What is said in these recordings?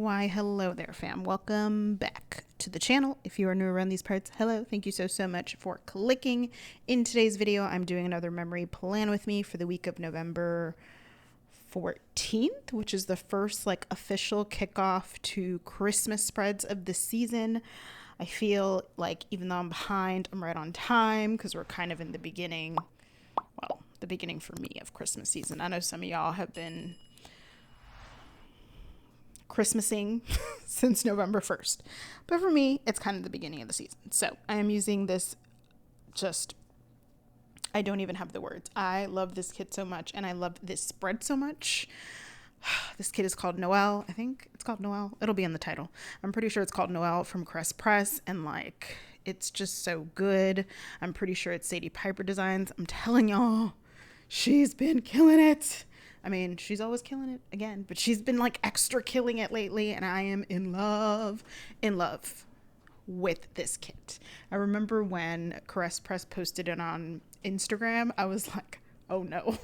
Why, hello there, fam. Welcome back to the channel. If you are new around these parts, hello. Thank you so much for clicking. In today's video, I'm doing another memory plan with me for the week of November 14th, which is the first official kickoff to Christmas spreads of the season. I feel like even though I'm behind, I'm right on time because we're kind of in the beginning, well, the beginning for me of Christmas season. I know some of y'all have been Christmasing since November 1st. But for me, it's kind of the beginning of the season. So I am using this I don't even have the words. I love this kit so much and I love this spread so much. This kit is called Noel. I think it's called Noel. It'll be in the title. I'm pretty sure it's called Noel from Crest Press, and it's just so good. I'm pretty sure it's Sadie Piper Designs. I'm telling y'all, she's been killing it. I mean, she's always killing it again, but she's been extra killing it lately, and I am in love with this kit. I remember when Crest Press posted it on Instagram, I was like, oh no.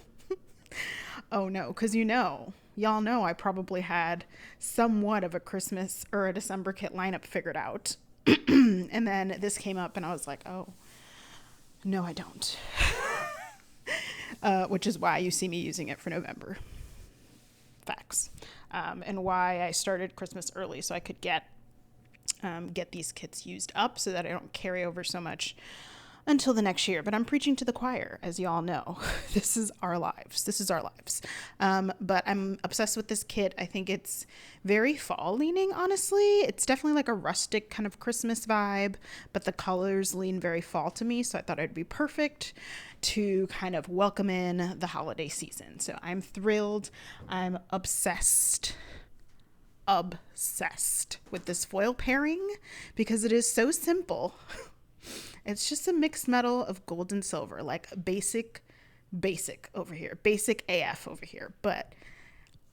Oh no, because y'all know I probably had somewhat of a Christmas or a December kit lineup figured out. And then this came up and I was like, oh, no, I don't. Which is why you see me using it for November. Facts. And why I started Christmas early so I could get these kits used up so that I don't carry over so much until the next year. But I'm preaching to the choir, as y'all know. This is our lives. But I'm obsessed with this kit. I think it's very fall leaning, honestly. It's definitely a rustic kind of Christmas vibe, but the colors lean very fall to me. So I thought it'd be perfect to kind of welcome in the holiday season. So I'm thrilled. I'm obsessed with this foil pairing because it is so simple. It's just a mixed metal of gold and silver, basic over here, basic AF over here. But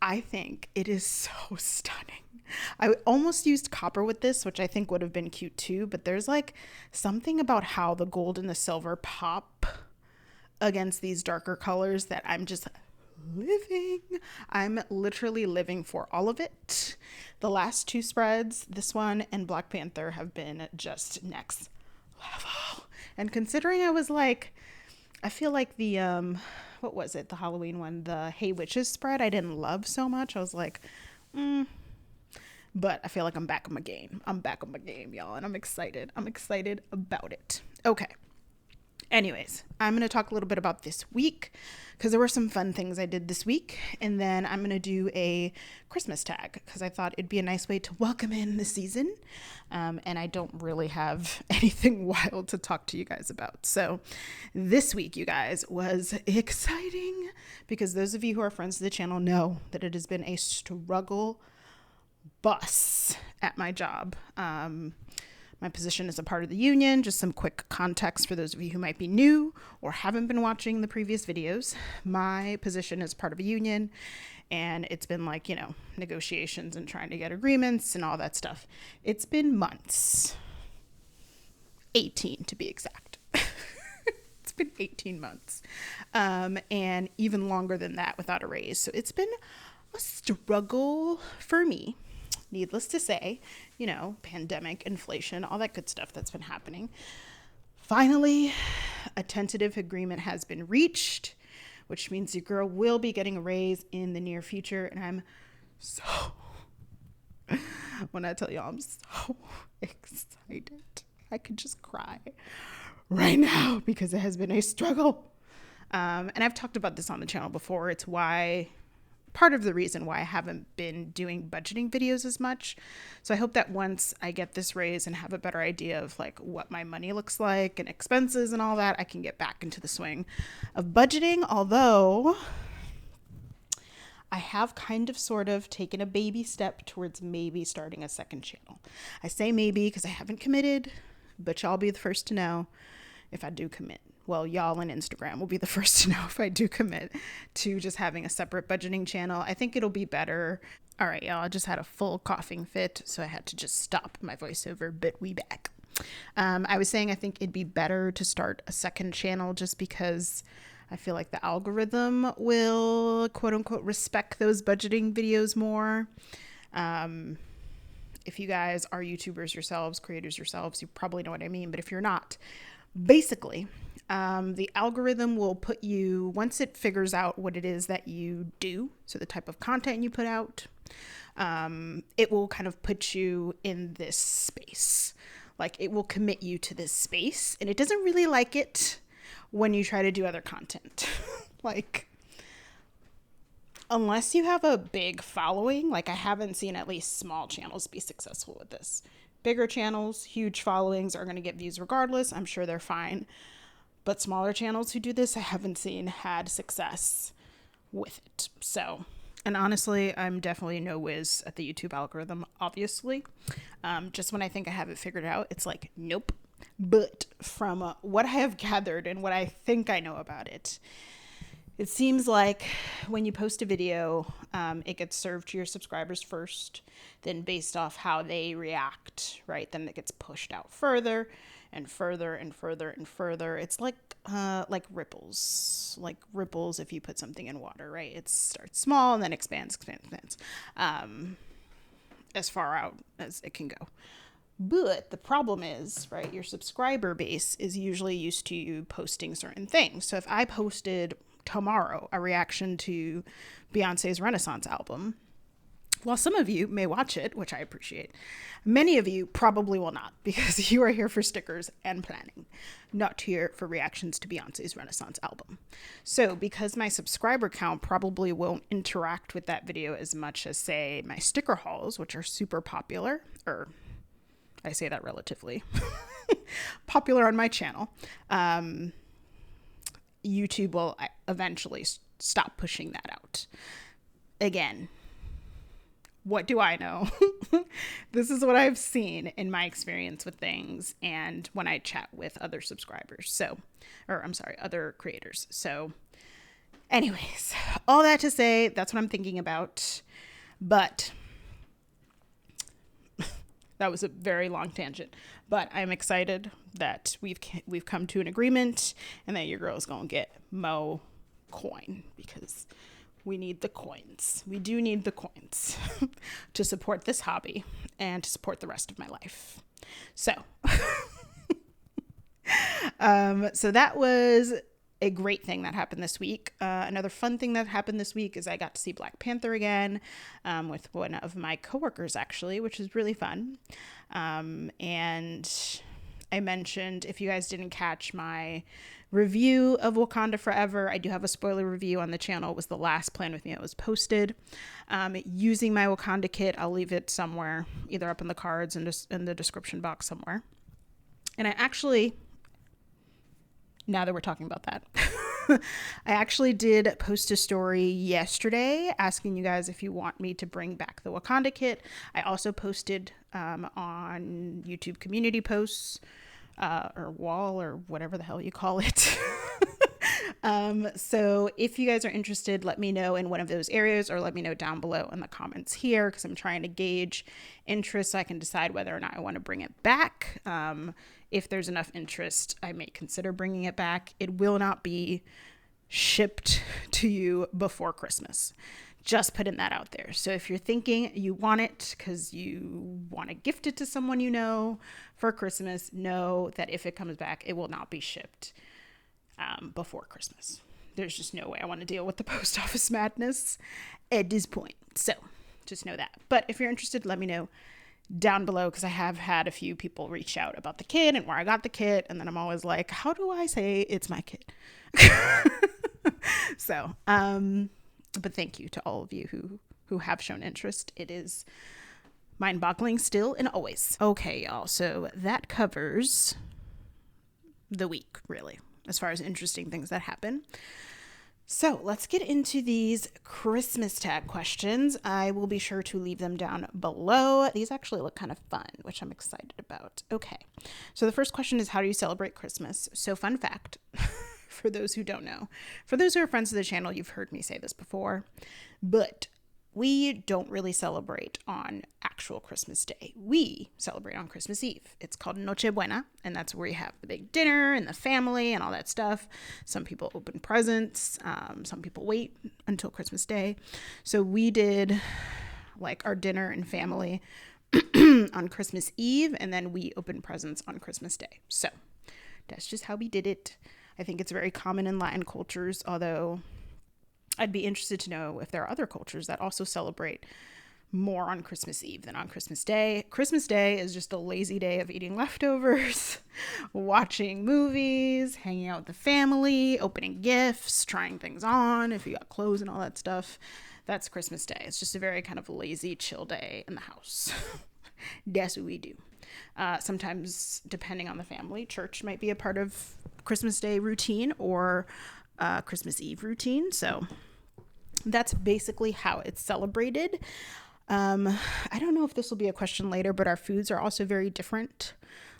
I think it is so stunning. I almost used copper with this, which I think would have been cute too. But there's something about how the gold and the silver pop against these darker colors that I'm just living. I'm literally living for all of it. The last two spreads, this one and Black Panther, have been just next level. And considering I was I feel like the what was it, the Halloween one, the Hey Witches spread, I didn't love so much. I was but I feel like I'm back on my game, y'all, and I'm excited about it. Okay, anyways, I'm going to talk a little bit about this week because there were some fun things I did this week. And then I'm going to do a Christmas tag because I thought it'd be a nice way to welcome in the season. And I don't really have anything wild to talk to you guys about. So this week, you guys, was exciting because those of you who are friends of the channel know that it has been a struggle bus at my job. My position is a part of the union. Just some quick context for those of you who might be new or haven't been watching the previous videos. My position is part of a union, and it's been negotiations and trying to get agreements and all that stuff. It's been months. 18 to be exact. It's been 18 months. And even longer than that without a raise. So it's been a struggle for me. Needless to say, pandemic, inflation, all that good stuff that's been happening. Finally, a tentative agreement has been reached, which means your girl will be getting a raise in the near future. And I'm so, when I tell y'all, I'm so excited. I could just cry right now because it has been a struggle. And I've talked about this on the channel before. It's part of the reason why I haven't been doing budgeting videos as much. So I hope that once I get this raise and have a better idea of what my money looks like and expenses and all that, I can get back into the swing of budgeting. Although I have kind of sort of taken a baby step towards maybe starting a second channel. I say maybe because I haven't committed, but y'all be the first to know if I do commit. Well, y'all on Instagram will be the first to know if I do commit to just having a separate budgeting channel. I think it'll be better. All right, y'all, I just had a full coughing fit, so I had to just stop my voiceover, but we back. I was saying I think it'd be better to start a second channel just because I feel like the algorithm will, quote unquote, respect those budgeting videos more. If you guys are YouTubers yourselves, creators yourselves, you probably know what I mean. But if you're not, basically, the algorithm will put you, once it figures out what it is that you do, so the type of content you put out, it will kind of put you in this space. Like, it will commit you to this space, and it doesn't really like it when you try to do other content. Like, unless you have a big following, like I haven't seen at least small channels be successful with this. Bigger channels, huge followings are going to get views regardless. I'm sure they're fine. But smaller channels who do this, I haven't seen had success with it. So, and honestly, I'm definitely no whiz at the YouTube algorithm, obviously. Just when I think I have it figured out, it's like, nope. But from what I have gathered and what I think I know about it, it seems like when you post a video, it gets served to your subscribers first. Then based off how they react, right, then it gets pushed out further and further and further and further. It's like ripples. Like ripples if you put something in water, right? It starts small and then expands, as far out as it can go. But the problem is, right, your subscriber base is usually used to you posting certain things. So if I posted tomorrow a reaction to Beyonce's Renaissance album, while some of you may watch it, which I appreciate, many of you probably will not, because you are here for stickers and planning, not here for reactions to Beyonce's Renaissance album. So because my subscriber count probably won't interact with that video as much as, say, my sticker hauls, which are super popular, or I say that relatively popular on my channel, YouTube will eventually stop pushing that out. Again, what do I know? This is what I've seen in my experience with things and when I chat with other subscribers. Other creators. So anyways, all that to say, that's what I'm thinking about. But that was a very long tangent, but I'm excited that we've come to an agreement and that your girl is going to get Mo coin, because we need the coins. We do need the coins to support this hobby and to support the rest of my life. So, so that was a great thing that happened this week. Another fun thing that happened this week is I got to see Black Panther again, with one of my coworkers actually, which is really fun. And I mentioned, if you guys didn't catch my review of Wakanda Forever, I do have a spoiler review on the channel. It was the last Plan With Me that was posted. Using my Wakanda kit, I'll leave it somewhere, either up in the cards and just in the description box somewhere. And I actually, now that we're talking about that, I actually did post a story yesterday asking you guys if you want me to bring back the Wakanda kit. I also posted on YouTube community posts, or wall, or whatever the hell you call it. So if you guys are interested, let me know in one of those areas, or let me know down below in the comments here, because I'm trying to gauge interest so I can decide whether or not I want to bring it back. If there's enough interest, I may consider bringing it back. It will not be shipped to you before Christmas. Just putting that out there. So if you're thinking you want it because you want to gift it to someone you know for Christmas, know that if it comes back, it will not be shipped before Christmas. There's just no way I want to deal with the post office madness at this point. So just know that. But if you're interested, let me know down below, because I have had a few people reach out about the kit and where I got the kit, and then I'm always like, how do I say it's my kit? So, but thank you to all of you who have shown interest. It is mind-boggling still and always. Okay, y'all. So that covers the week, really, as far as interesting things that happen. So let's get into these Christmas tag questions. I will be sure to leave them down below. These actually look kind of fun, which I'm excited about. Okay, so the first question is, how do you celebrate Christmas? So fun fact, for those who don't know, for those who are friends of the channel, you've heard me say this before, but we don't really celebrate on actual Christmas Day. We celebrate on Christmas Eve. It's called Noche Buena, and that's where you have the big dinner and the family and all that stuff. Some people open presents. Some people wait until Christmas Day. So we did like our dinner and family on Christmas Eve, and then we open presents on Christmas Day. So that's just how we did it. I think it's very common in Latin cultures, although I'd be interested to know if there are other cultures that also celebrate more on Christmas Eve than on Christmas Day. Christmas Day is just a lazy day of eating leftovers, watching movies, hanging out with the family, opening gifts, trying things on if you got clothes and all that stuff. That's Christmas Day. It's just a very kind of lazy, chill day in the house. That's what we do. Sometimes, depending on the family, church might be a part of Christmas Day routine or Christmas Eve routine. So that's basically how it's celebrated. I don't know if this will be a question later, but our foods are also very different.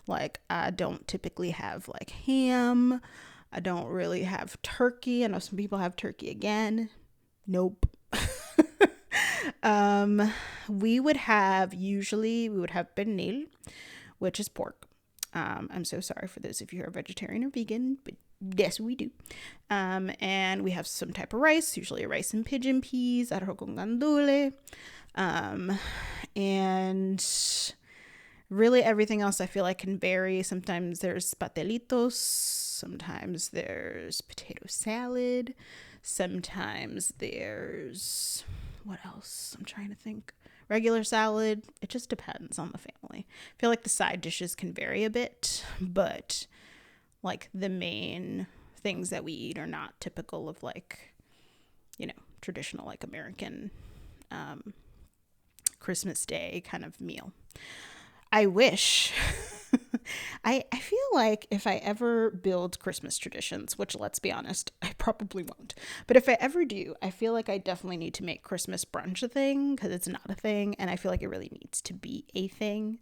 Like, I don't typically have like ham. I don't really have turkey. I know some people have turkey again. Nope. We would have pernil, which is pork. I'm so sorry for those of you who are vegetarian or vegan, but yes, we do. And we have some type of rice, usually rice and pigeon peas, arroz con gandules. And really everything else I feel like can vary. Sometimes there's pastelitos, sometimes there's potato salad, sometimes there's, what else? I'm trying to think. Regular salad. It just depends on the family. I feel like the side dishes can vary a bit, but like the main things that we eat are not typical of like, traditional like American Christmas Day kind of meal. I wish. I feel like if I ever build Christmas traditions, which let's be honest, I probably won't. But if I ever do, I feel like I definitely need to make Christmas brunch a thing, because it's not a thing. And I feel like it really needs to be a thing,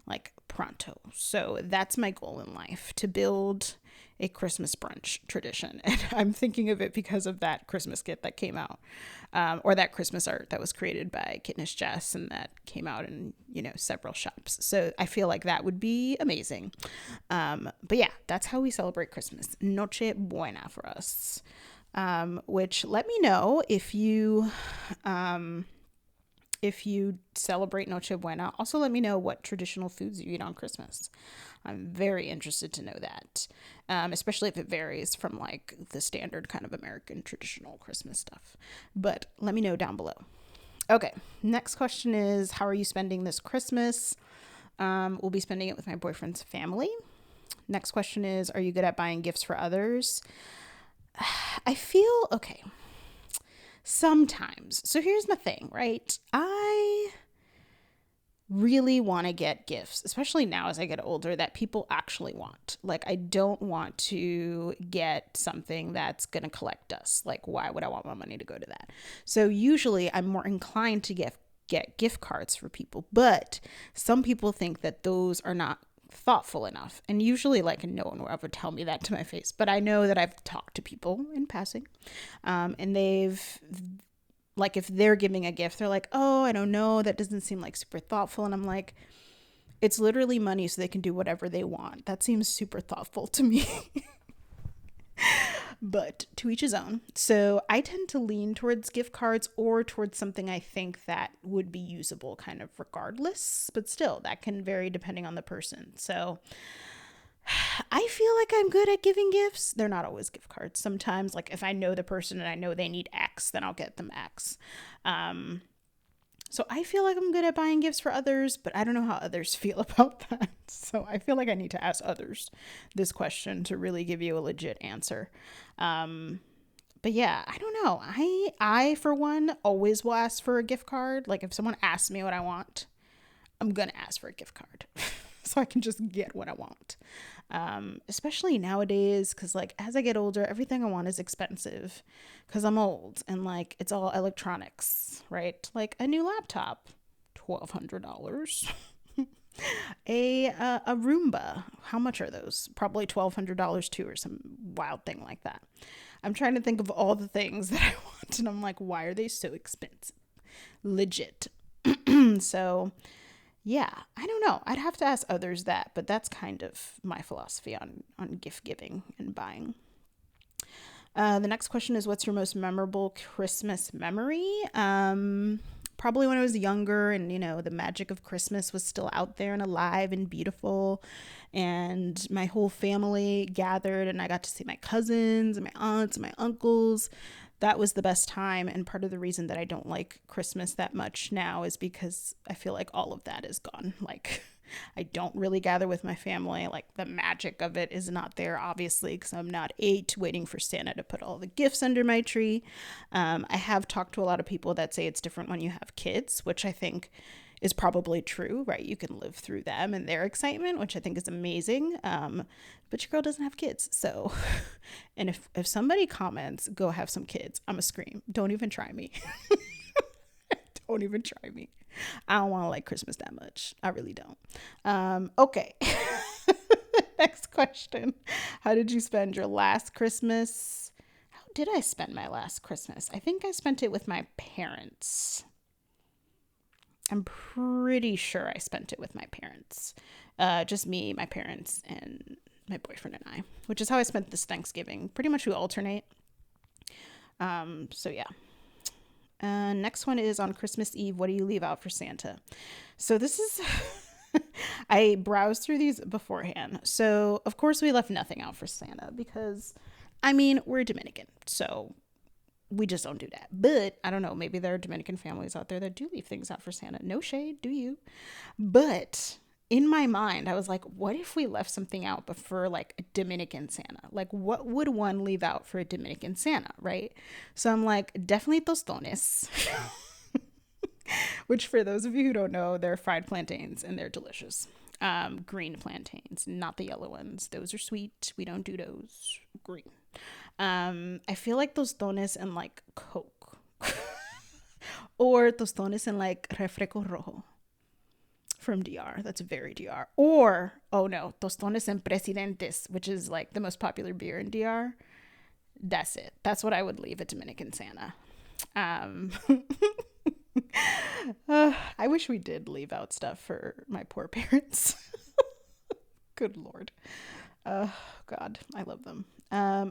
like pronto. So that's my goal in life, to build a Christmas brunch tradition. And I'm thinking of it because of that Christmas kit that came out, or that Christmas art that was created by Kitnish Jess, and that came out in, several shops. So I feel like that would be amazing. But yeah, that's how we celebrate Christmas. Noche Buena for us. Which, let me know if you celebrate Noche Buena. Also, let me know what traditional foods you eat on Christmas. I'm very interested to know that, especially if it varies from like the standard kind of American traditional Christmas stuff. But let me know down below. Okay, next question is, how are you spending this Christmas? We'll be spending it with my boyfriend's family. Next question is, are you good at buying gifts for others? I feel okay. Sometimes. So here's my thing, right? I really want to get gifts, especially now as I get older, that people actually want. Like, I don't want to get something that's going to collect dust. Like, why would I want my money to go to that? So usually I'm more inclined to get gift cards for people, but some people think that those are not thoughtful enough. And usually, like, no one will ever tell me that to my face, but I know that I've talked to people in passing, and they've, like, if they're giving a gift, they're like, oh, I don't know, that doesn't seem like super thoughtful. And I'm like, it's literally money, so they can do whatever they want. That seems super thoughtful to me. But to each his own. So I tend to lean towards gift cards or towards something I think that would be usable kind of regardless. But still, that can vary depending on the person. So I feel like I'm good at giving gifts. They're not always gift cards. Sometimes, like, if I know the person and I know they need X, then I'll get them X. So I feel like I'm good at buying gifts for others, but I don't know how others feel about that. So I feel like I need to ask others this question to really give you a legit answer. But yeah, I don't know. I for one, always will ask for a gift card. Like, if someone asks me what I want, I'm going to ask for a gift card so I can just get what I want. Especially nowadays, because like as I get older, everything I want is expensive because I'm old and like it's all electronics, right? Like a new laptop, $1,200. a Roomba, how much are those? Probably $1,200 too, or some wild thing like that. I'm trying to think of all the things that I want, and I'm like, why are they so expensive? Legit. So yeah, I don't know. I'd have to ask others that, but that's kind of my philosophy on gift giving and buying. The next question is, what's your most memorable Christmas memory? probably when I was younger and, the magic of Christmas was still out there and alive and beautiful. And my whole family gathered and I got to see my cousins and my aunts and my uncles. That was the best time. And part of the reason that I don't like Christmas that much now is because I feel like all of that is gone. Like, I don't really gather with my family. Like, the magic of it is not there, obviously, because I'm not 8 waiting for Santa to put all the gifts under my tree. I have talked to a lot of people that say it's different when you have kids, which I think is probably true, right? You can live through them and their excitement, which I think is amazing. But your girl doesn't have kids. So, and if somebody comments, go have some kids, I'm a scream. Don't even try me. Don't even try me. I don't want to like Christmas that much. I really don't. Okay. Next question. How did you spend your last Christmas? How did I spend my last Christmas? I think I spent it with my parents. I'm pretty sure I spent it with my parents. Just me, my parents, and my boyfriend and I, which is how I spent this Thanksgiving. Pretty much we alternate. So yeah. Next one is on Christmas Eve. What do you leave out for Santa? So this is, I browsed through these beforehand. So of course we left nothing out for Santa because, we're Dominican. So we just don't do that. But I don't know, maybe there are Dominican families out there that do leave things out for Santa. No shade, do you? But in my mind, I was like, what if we left something out but for like a Dominican Santa? Like, what would one leave out for a Dominican Santa, right? So I'm like, definitely tostones. Which for those of you who don't know, they're fried plantains and they're delicious. Green plantains, not the yellow ones. Those are sweet. We don't do those. Green. I feel like tostones and like Coke. Or tostones and like refresco rojo from DR. That's very DR. Or, oh no, tostones and presidentes, which is like the most popular beer in DR. That's it. That's what I would leave a Dominican Santa. I wish we did leave out stuff for my poor parents. Good Lord. God, I love them.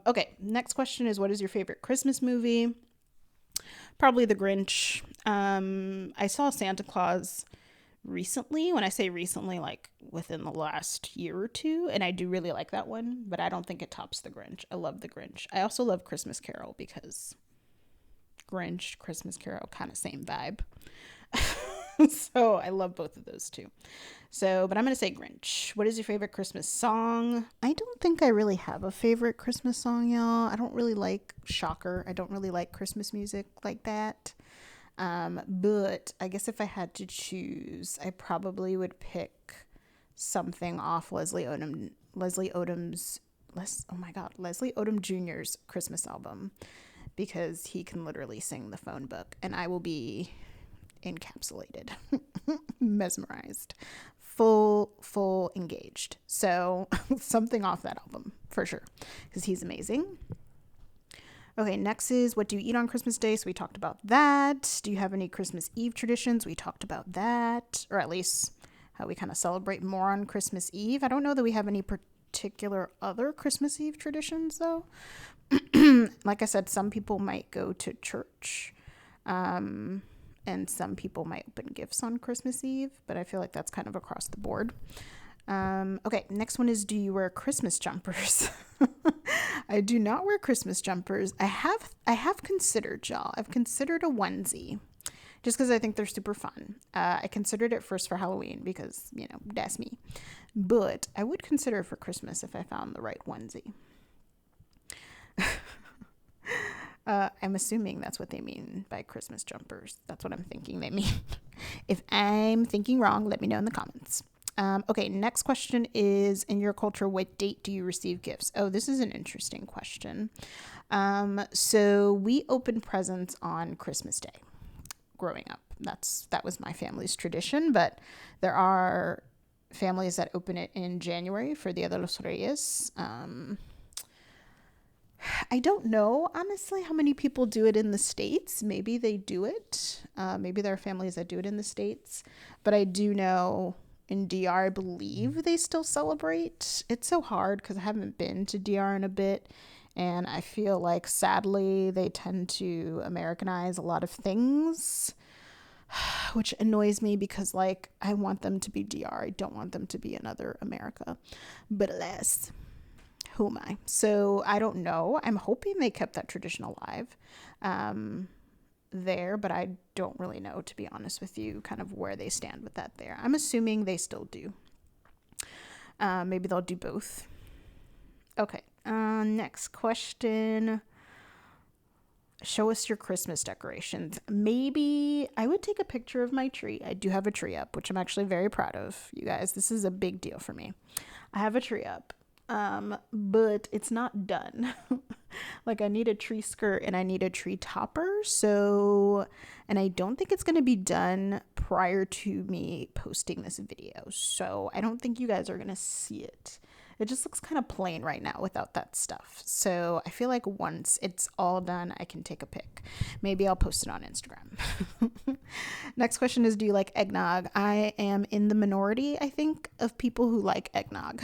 Okay, next question is, what is your favorite Christmas movie? Probably The Grinch. I saw Santa Claus recently. When I say recently, like within the last year or two, and I do really like that one, but I don't think it tops The Grinch. I love The Grinch. I also love Christmas Carol because Grinch, Christmas Carol, kind of same vibe. So I love both of those too. So, but I'm going to say Grinch. What is your favorite Christmas song? I don't think I really have a favorite Christmas song, y'all. I don't really like, shocker, I don't really like Christmas music like that. But I guess if I had to choose, I probably would pick something off Leslie Odom Jr.'s Christmas album, because he can literally sing the phone book and I will be encapsulated, mesmerized, full engaged. So something off that album for sure, because he's amazing. Okay, next is, what do you eat on Christmas Day? So we talked about that. Do you have any Christmas Eve traditions? We talked about that, or at least how we kind of celebrate more on Christmas Eve. I don't know that we have any particular other Christmas Eve traditions though. Like I said, some people might go to church, and some people might open gifts on Christmas Eve, but I feel like that's kind of across the board. Okay, next one is, do you wear Christmas jumpers? I do not wear Christmas jumpers. I have considered, y'all. I've considered a onesie just because I think they're super fun. I considered it first for Halloween because, that's me. But I would consider it for Christmas if I found the right onesie. I'm assuming that's what they mean by Christmas jumpers. That's what I'm thinking they mean. If I'm thinking wrong, let me know in the comments. Okay, next question is, in your culture, what date do you receive gifts? Oh, this is an interesting question. So we open presents on Christmas Day growing up. That was my family's tradition, but there are families that open it in January for Dia de los Reyes. I don't know, honestly, how many people do it in the States. Maybe they do it. Maybe there are families that do it in the States. But I do know in DR, I believe they still celebrate. It's so hard because I haven't been to DR in a bit. And I feel like, sadly, they tend to Americanize a lot of things. which annoys me because like I want them to be DR. I don't want them to be another America. But alas, who am I? So I don't know. I'm hoping they kept that tradition alive there, but I don't really know, to be honest with you, kind of where they stand with that there. I'm assuming they still do. Maybe they'll do both. Okay. Next question. Show us your Christmas decorations. Maybe I would take a picture of my tree. I do have a tree up, which I'm actually very proud of. You guys, this is a big deal for me. I have a tree up, but it's not done. Like I need a tree skirt and I need a tree topper. So, and I don't think it's going to be done prior to me posting this video. So I don't think you guys are going to see it. It just looks kind of plain right now without that stuff. So I feel like once it's all done, I can take a pic. Maybe I'll post it on Instagram. Next question is, do you like eggnog? I am in the minority, I think, of people who like eggnog.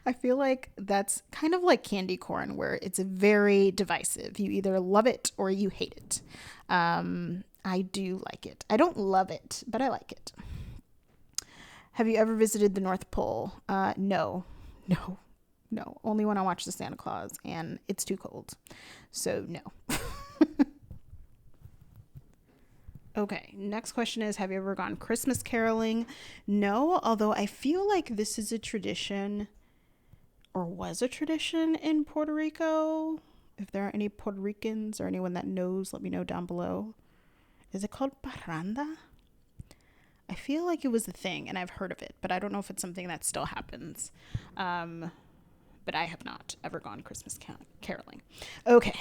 I feel like that's kind of like candy corn, where it's very divisive. You either love it or you hate it. I do like it. I don't love it, but I like it. Have you ever visited the North Pole? No. Only when I watch the Santa Claus, and it's too cold. So no. Okay, next question is, have you ever gone Christmas caroling? No, although I feel like this is a tradition, or was a tradition in Puerto Rico. If there are any Puerto Ricans or anyone that knows, let me know down below. Is it called parranda? I feel like it was a thing, and I've heard of it, but I don't know if it's something that still happens. But I have not ever gone Christmas caroling. Okay.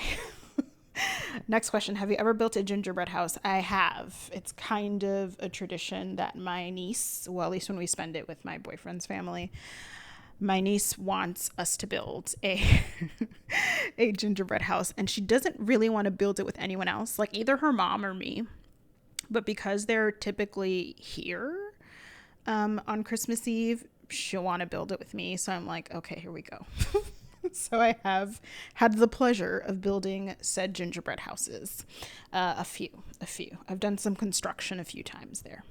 Next question. Have you ever built a gingerbread house? I have. It's kind of a tradition that my niece, well, at least when we spend it with my boyfriend's family, my niece wants us to build a gingerbread house, and she doesn't really want to build it with anyone else, like either her mom or me. But because they're typically here on Christmas Eve, she'll want to build it with me. So I'm like, okay, here we go. So I have had the pleasure of building said gingerbread houses. A few. I've done some construction a few times there.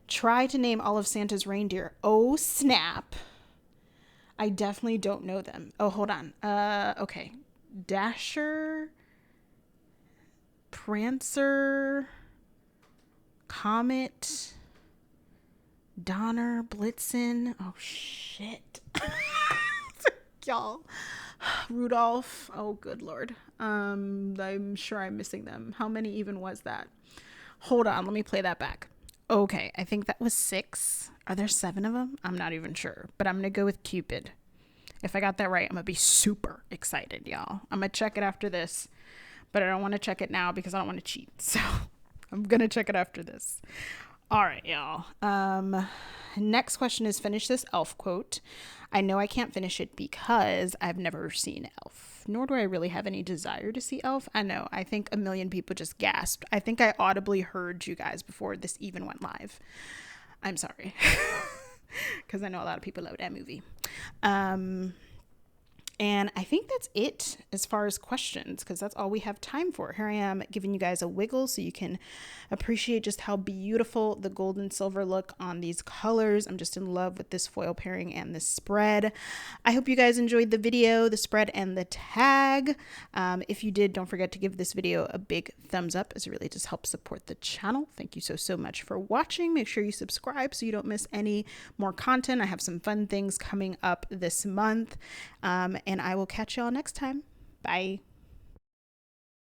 Try to name all of Santa's reindeer. Oh, snap. I definitely don't know them. Oh, hold on. Okay. Dasher, Prancer, Comet, Donner, Blitzen. Oh, shit. Y'all. Rudolph. Oh, good Lord. I'm sure I'm missing them. How many even was that? Hold on. Let me play that back. Okay. I think that was 6. Are there 7 of them? I'm not even sure, but I'm going to go with Cupid. If I got that right, I'm going to be super excited, y'all. I'm going to check it after this, but I don't want to check it now because I don't want to cheat. So I'm going to check it after this. All right, y'all. Next question is, finish this elf quote. I know I can't finish it because I've never seen Elf, nor do I really have any desire to see Elf. I know. I think a million people just gasped. I think I audibly heard you guys before this even went live. I'm sorry. Because I know a lot of people love that movie. And I think that's it as far as questions, because that's all we have time for. Here I am giving you guys a wiggle so you can appreciate just how beautiful the gold and silver look on these colors. I'm just in love with this foil pairing and this spread. I hope you guys enjoyed the video, the spread, and the tag. If you did, don't forget to give this video a big thumbs up, as it really just helps support the channel. Thank you so much for watching. Make sure you subscribe so you don't miss any more content. I have some fun things coming up this month. And I will catch y'all next time. Bye.